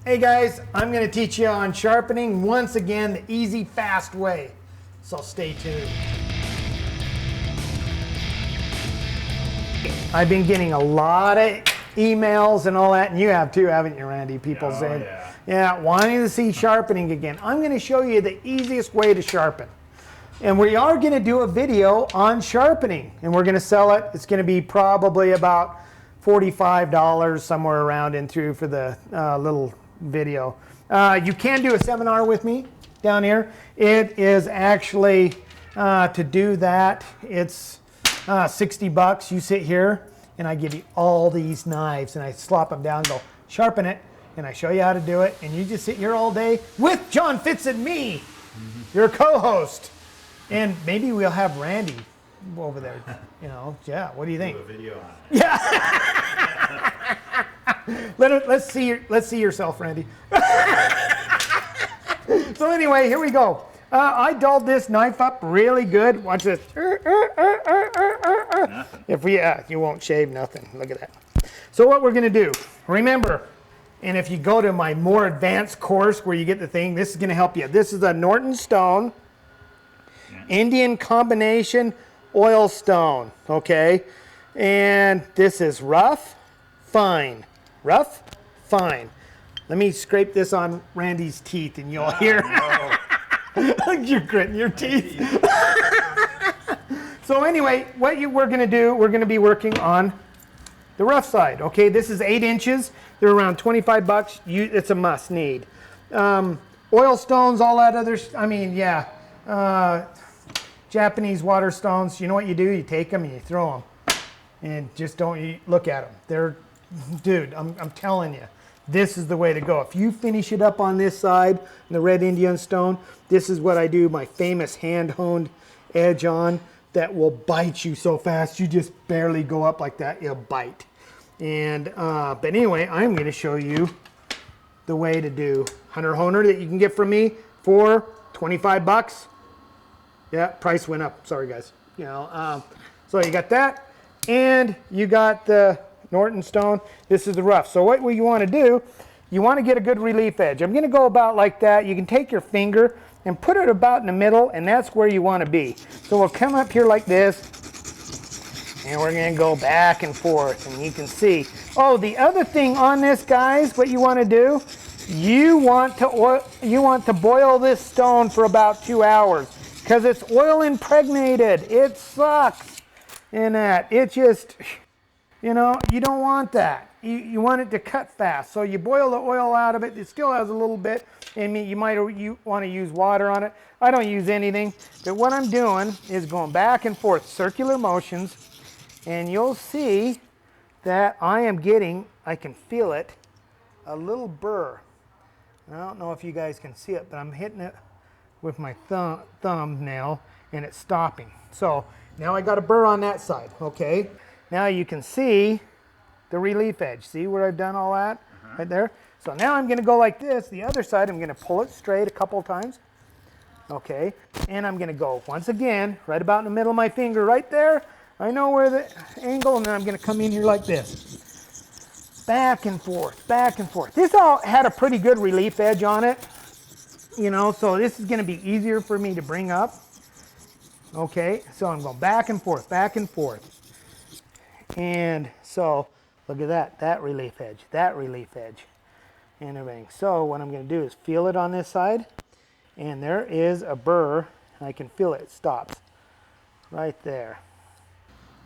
Hey guys, I'm going to teach you on sharpening once again the easy, fast way. So stay tuned. I've been getting a lot of emails and all that, and you have too, haven't you, Randy? People saying, yeah, wanting to see sharpening again. I'm going to show you the easiest way to sharpen. And we are going to do a video on sharpening, and we're going to sell it. It's going to be probably about $45, somewhere around in through for the little video. You can do a seminar with me down here. It is actually, to do that, it's $60. You sit here, and I give you all these knives, and I slop them down, go sharpen it, and I show you how to do it, and you just sit here all day with John Fitz and me, your co-host. And maybe we'll have Randy over there, you know. Yeah, what do you think? Do a video on it. Yeah. let's see yourself, Randy. So anyway, here we go. I dulled this knife up really good. Watch this. If we, you won't shave nothing. Look at that. So what we're gonna do, remember, and if you go to my more advanced course where you get the thing, this is gonna help you. This is a Norton stone. Indian combination oil stone, okay? And this is rough, fine. Rough, fine. Let me scrape this on Randy's teeth and you'll hear. You're gritting your teeth. So anyway, what we're gonna do, we're gonna be working on the rough side, okay? This is 8 inches. They're around $25. It's a must need. Oil stones, all that other, I mean, yeah. Japanese water stones, you know what you do? You take them and you throw them. And just don't look at them. They're, dude, I'm telling you, this is the way to go. If you finish it up on this side, the red Indian stone, this is what I do, my famous hand-honed edge on that will bite you so fast, you just barely go up like that, you'll bite. And, but anyway, I'm gonna show you the way to do hunter honer that you can get from me for $25. Yeah, price went up. Sorry, guys. You know, so you got that, and you got the Norton stone. This is the rough. So what you want to do, you want to get a good relief edge. I'm going to go about like that. You can take your finger and put it about in the middle, and that's where you want to be. So we'll come up here like this, and we're going to go back and forth, and you can see. Oh, the other thing on this, guys, what you want to do, you want to boil this stone for about 2 hours. Because it's oil impregnated. It sucks in that. It just, you know, you don't want that. You want it to cut fast. So you boil the oil out of it. It still has a little bit. And you want to use water on it. I don't use anything. But what I'm doing is going back and forth, circular motions. And you'll see that I can feel it, a little burr. I don't know if you guys can see it, but I'm hitting it with my thumbnail, and it's stopping. So now I got a burr on that side, okay? Now you can see the relief edge. See where I've done all that? Right there? So now I'm gonna go like this. The other side, I'm gonna pull it straight a couple times, okay? And I'm gonna go, once again, right about in the middle of my finger, right there. I know where the angle, and then I'm gonna come in here like this. Back and forth, back and forth. This all had a pretty good relief edge on it. You know, so this is going to be easier for me to bring up. Okay, so I'm going back and forth, back and forth. And so, look at that relief edge, and everything. So what I'm going to do is feel it on this side, and there is a burr, and I can feel it stops right there.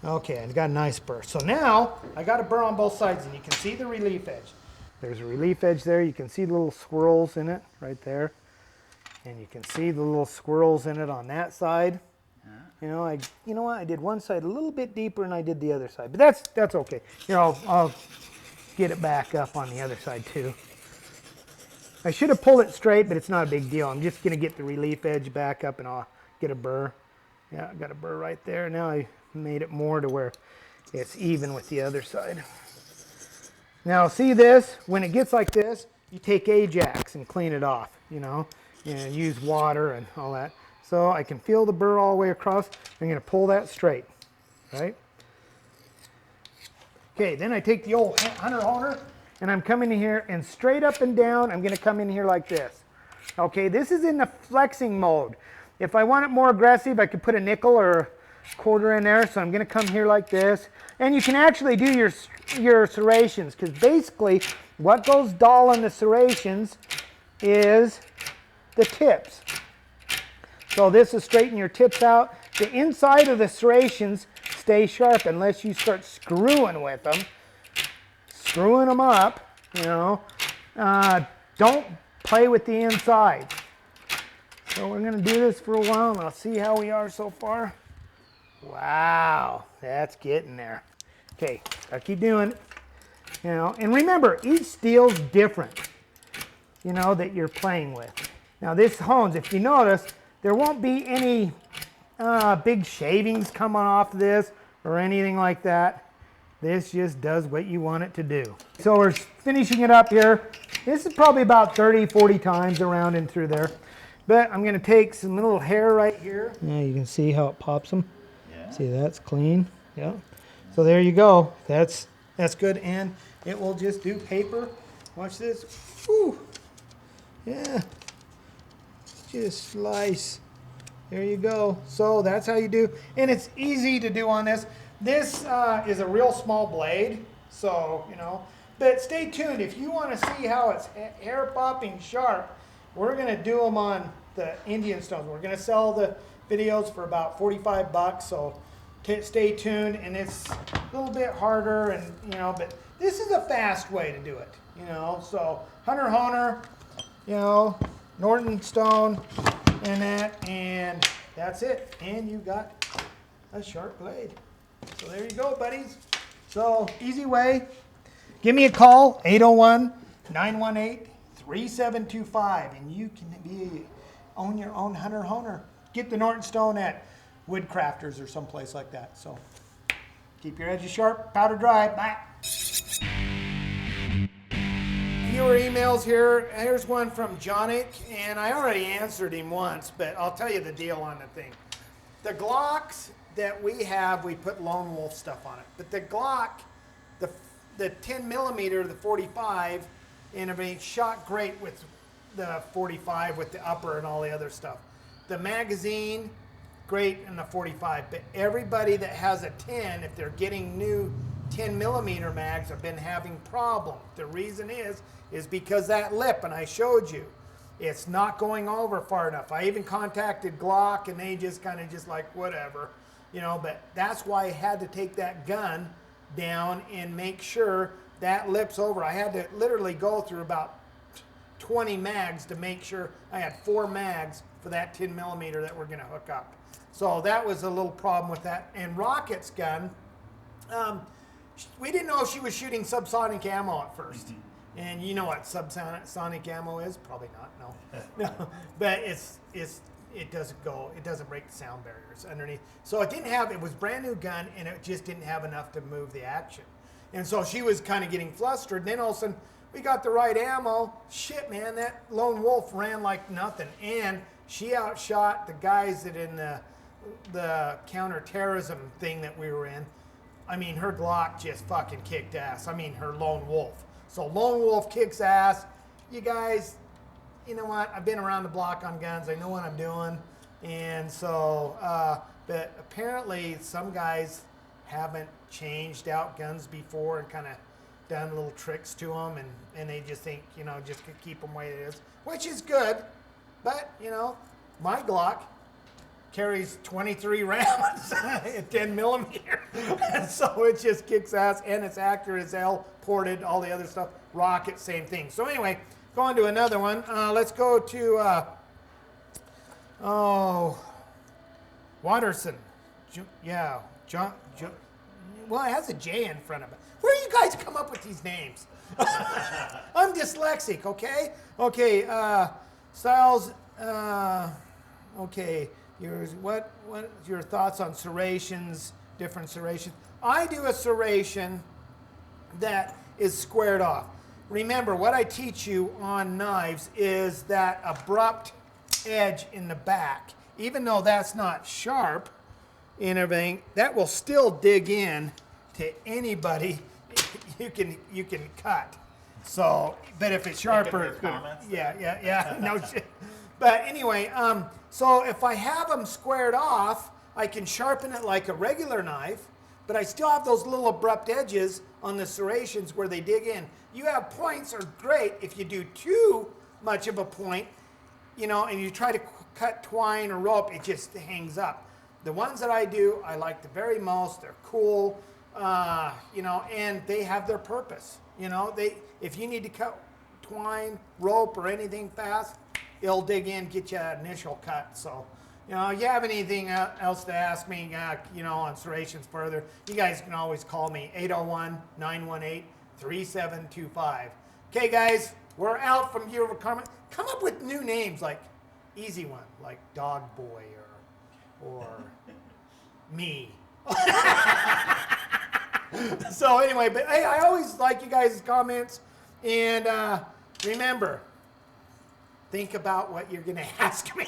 Okay, I've got a nice burr. So now, I got a burr on both sides, and you can see the relief edge. There's a relief edge there. You can see the little swirls in it right there. And you can see the little swirls in it on that side. You know what? I did one side a little bit deeper than I did the other side, but that's okay. You know, I'll get it back up on the other side too. I should have pulled it straight, but it's not a big deal. I'm just gonna get the relief edge back up, and I'll get a burr. Yeah, I got a burr right there. Now I made it more to where it's even with the other side. Now see this? When it gets like this, you take Ajax and clean it off. You know. And use water and all that. So I can feel the burr all the way across. I'm going to pull that straight, right? Okay, then I take the old hunter honer and I'm coming in here and straight up and down, I'm going to come in here like this. Okay, this is in the flexing mode. If I want it more aggressive, I could put a nickel or a quarter in there. So I'm going to come here like this. And you can actually do your serrations, because basically what goes dull in the serrations is the tips. So this will straighten your tips out. The inside of the serrations stay sharp unless you start screwing with them. Screwing them up, you know. Don't play with the inside. So we're going to do this for a while, and I'll see how we are so far. Wow, that's getting there. Okay, I'll keep doing it. You know, and remember, each steel's different, you know, that you're playing with. Now this hones, if you notice, there won't be any big shavings coming off this or anything like that. This just does what you want it to do. So we're finishing it up here. This is probably about 30, 40 times around and through there. But I'm going to take some little hair right here. Yeah, you can see how it pops them. Yeah. See, that's clean. Yeah. So there you go. That's good. And it will just do paper. Watch this. Whew. Yeah. Just slice. There you go. So that's how you do. And it's easy to do on this. This is a real small blade. So, you know. But stay tuned. If you want to see how it's hair popping sharp, we're going to do them on the Indian stones. We're going to sell the videos for about 45 bucks. So stay tuned. And it's a little bit harder, and you know, but this is a fast way to do it. You know, so Hunter Honer, you know, Norton stone, and that's it. And you got a sharp blade. So there you go, buddies. So easy way. Give me a call, 801-918-3725, and you can own your own Hunter Honer. Get the Norton stone at Woodcrafters or someplace like that. So keep your edges sharp, powder dry. Bye. Viewer emails here. Here's one from Jonick, and I already answered him once, but I'll tell you the deal on the thing. The Glocks that we have, we put Lone Wolf stuff on it, but the Glock, the 10 millimeter, the 45, and everything shot great with the 45 with the upper and all the other stuff. The magazine, great in the 45, but everybody that has a 10, if they're getting new 10 millimeter mags, have been having problems. The reason is because that lip, and I showed you, it's not going over far enough. I even contacted Glock, and they just kind of just like, whatever, you know, but that's why I had to take that gun down and make sure that lip's over. I had to literally go through about 20 mags to make sure I had 4 mags for that 10 millimeter that we're going to hook up. So that was a little problem with that. And Rocket's gun, we didn't know if she was shooting subsonic ammo at first. And you know what subsonic ammo is? Probably not, no. No, but it doesn't break the sound barriers underneath. So it was brand new gun, and it just didn't have enough to move the action. And so she was kind of getting flustered. And then all of a sudden, we got the right ammo. Shit, man, that Lone Wolf ran like nothing. And she outshot the guys that in the counterterrorism thing that we were in. I mean, her Glock just fucking kicked ass. I mean, her Lone Wolf. So Lone Wolf kicks ass. You guys, you know what? I've been around the block on guns. I know what I'm doing. And so, but apparently some guys haven't changed out guns before and kind of done little tricks to them. And they just think, you know, just to keep them the way it is, which is good. But, you know, my Glock carries 23 rounds at 10 millimeter. And so it just kicks ass, and it's accurate as hell, ported, all the other stuff. Rocket, same thing. So anyway, go on to another one. Let's go to, Watterson. Well, it has a J in front of it. Where do you guys come up with these names? I'm dyslexic, okay? Okay, Styles, okay. What your thoughts on serrations, different serrations? I do a serration that is squared off. Remember, what I teach you on knives is that abrupt edge in the back. Even though that's not sharp and everything, that will still dig in to anybody you can cut. So, but if it's sharper, it's good. Yeah, no shit. But anyway, so if I have them squared off, I can sharpen it like a regular knife, but I still have those little abrupt edges on the serrations where they dig in. You have points are great. If you do too much of a point, you know, and you try to cut twine or rope, it just hangs up. The ones that I do, I like the very most. They're cool, you know, and they have their purpose. You know, if you need to cut twine, rope, or anything fast, it'll dig in, get you an initial cut. So, you know, if you have anything else to ask me, you know, on serrations further, you guys can always call me, 801-918-3725. Okay, guys, we're out from here. Come up with new names, like easy one, like Dog Boy or me. So anyway, but hey, I always like you guys' comments. And remember, think about what you're going to ask me.